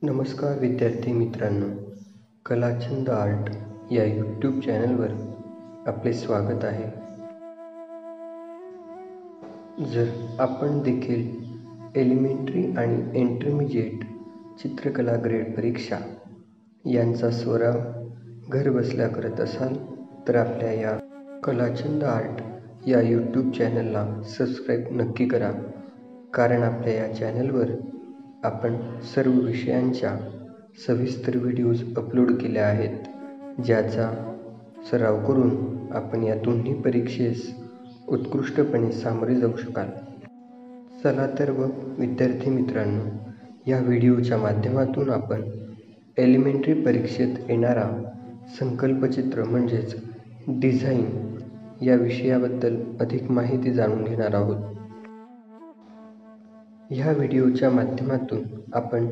नमस्कार विद्यार्थी मित्रांनो, कलाछंद आर्ट या यूट्यूब चॅनलवर आपले स्वागत आहे. जर आपण देखील एलिमेंटरी आणि इंटरमिजिएट चित्रकला ग्रेड परीक्षा यांचा सराव घरबसल्या करत असाल तर आपल्या या कलाछंद आर्ट या यूट्यूब चॅनलला सबस्क्राईब नक्की करा. कारण आपल्या या चॅनलवर आपण सर्व विषयांच्या सविस्तर व्हिडिओज अपलोड केले आहेत, ज्याचा सराव करून आपण या दोन्ही परीक्षेस उत्कृष्टपणे सामोरे जाऊ शकाल. चला तर विद्यार्थी मित्रांनो, या व्हिडिओच्या माध्यमातून आपण एलिमेंटरी परीक्षेत येणारा संकल्पचित्र म्हणजेच डिझाईन या विषयाबद्दल अधिक माहिती जाणून घेणार आहोत. ह्या व्हिडिओच्या माध्यमातून आपण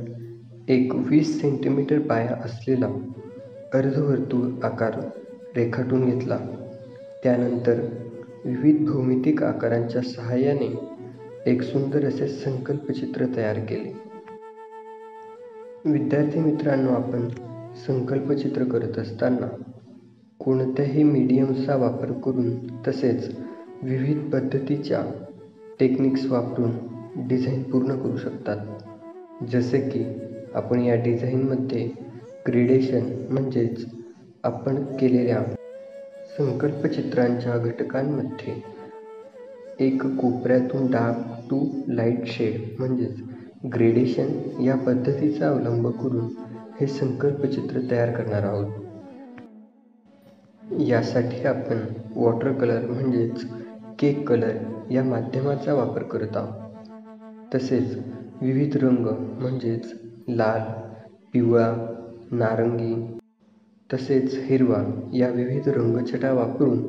एक 20 सेंटीमीटर पाया असलेला अर्धवर्तुळ आकार रेखाटून घेतला. त्यानंतर विविध भौमितिक आकारांच्या सहाय्याने एक सुंदर असे संकल्पचित्र तयार केले. विद्यार्थी मित्रांनो, आपण संकल्पचित्र करत असताना कोणत्याही मीडियमचा वापर करून तसेच विविध पद्धतीच्या टेक्निक्स वापरून डिझाईन पूर्ण करू शकतात. जसे की आपण या डिझाईनमध्ये ग्रेडेशन म्हणजेच आपण केलेल्या संकल्पचित्रांच्या घटकांमध्ये एक कोपऱ्यातून डार्क टू लाईट शेड म्हणजेच ग्रेडेशन या पद्धतीचा अवलंब करून हे संकल्पचित्र तयार करणार आहोत. यासाठी आपण वॉटर कलर म्हणजेच केक कलर या माध्यमाचा वापर करत आहोत. तसेच विविध रंग म्हणजेच लाल, पिवळा, नारंगी तसेच हिरवा या विविध रंगछटा वापरून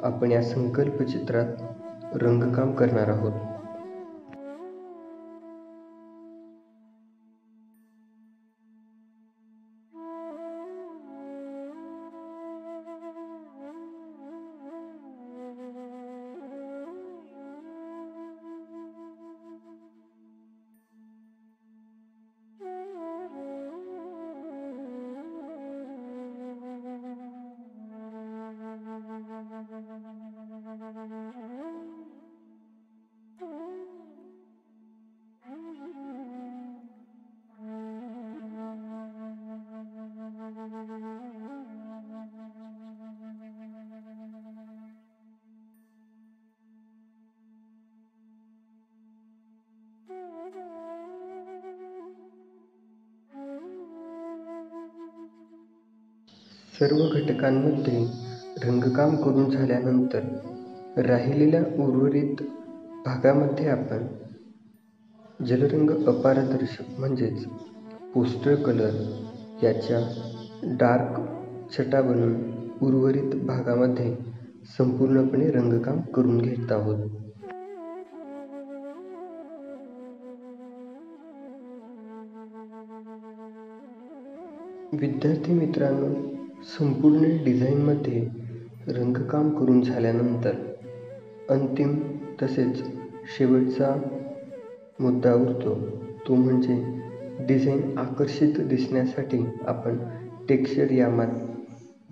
आपण या संकल्पचित्रात रंगकाम करणार आहोत. सर्व घटकांमध्ये रंगकाम करून झाल्यानंतर राहिलेल्या उर्वरित भागामध्ये आपण जलरंग अपारदर्शक म्हणजेच पोस्टर कलर याच्या डार्क छटा बनवून उर्वरित भागामध्ये संपूर्णपणे रंगकाम करून घेत आहोत. विद्यार्थी मित्रांनो, संपूर्ण डिझाईनमध्ये रंगकाम करून झाल्यानंतर अंतिम तसेच शेवटचा मुद्दा उरतो, तो म्हणजे डिझाईन आकर्षित दिसण्यासाठी आपण टेक्स्चर या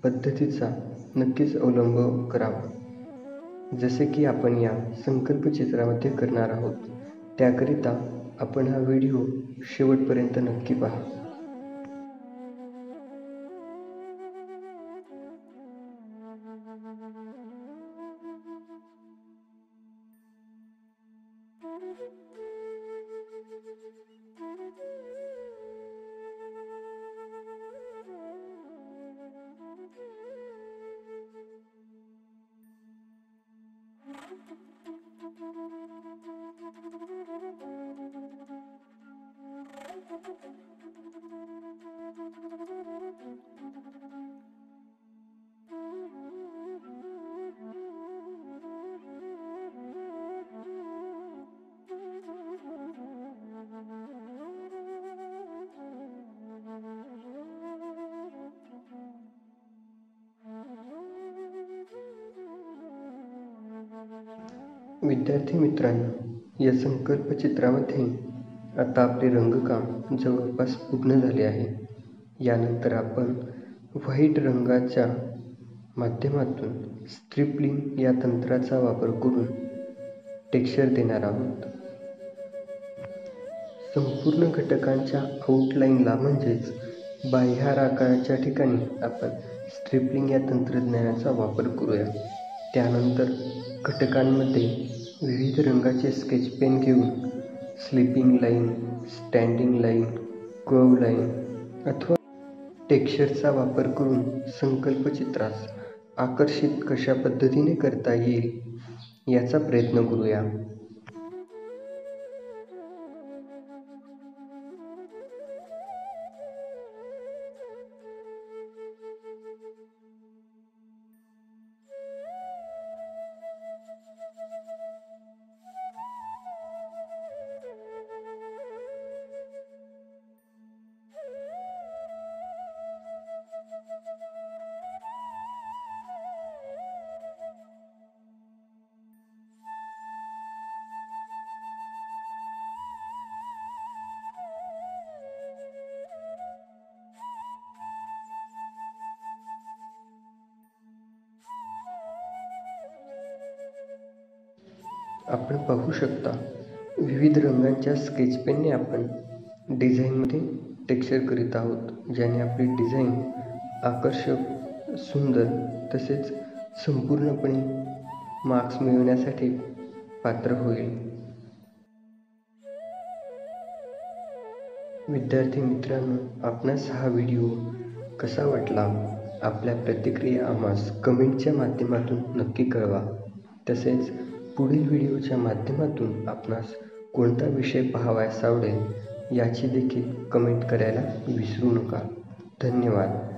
पद्धतीचा नक्कीच अवलंब करावा. जसे की आपण या संकल्पचित्रामध्ये करणार आहोत. त्याकरिता आपण हा व्हिडिओ शेवटपर्यंत नक्की पहा. विद्यार्थी मित्रांनो, या संकल्पचित्रामध्ये आता आपले रंगकाम जवळपास पूर्ण झाले आहे. यानंतर आपण व्हाईट रंगाच्या माध्यमातून स्ट्रिपलिंग या तंत्राचा वापर करून टेक्स्चर देणार आहोत. संपूर्ण घटकांच्या आउटलाईनला म्हणजेच बाह्य आकाराच्या ठिकाणी आपण स्ट्रिपलिंग या तंत्रज्ञानाचा वापर करूया. त्यानंतर घटकांमध्ये विविध रंगाचे स्केच पेन घेऊन sleeping line, standing line, curve line अथवा टेक्स्चरचा वापर करून संकल्पचित्रास आकर्षित कशा पद्धतीने करता येईल याचा प्रयत्न करूया. आपण पाहू शकता, विविध रंगांच्या स्केच पेनने आपण डिझाईनमध्ये टेक्स्चर करीत आहोत, ज्याने आपली डिझाईन आकर्षक, सुंदर तसेच संपूर्णपणे मार्क्स मिळवण्यासाठी पात्र होईल. विद्यार्थी मित्रांनो, आपणास हा व्हिडिओ कसा वाटला? आपल्या प्रतिक्रिया आम्हास कमेंटच्या माध्यमातून नक्की कळवा. तसेच पुढील व्हिडिओच्या माध्यमातून आपणास कोणता विषय पाहावयास आवडेल याची देखील कमेंट करायला विसरू नका. धन्यवाद.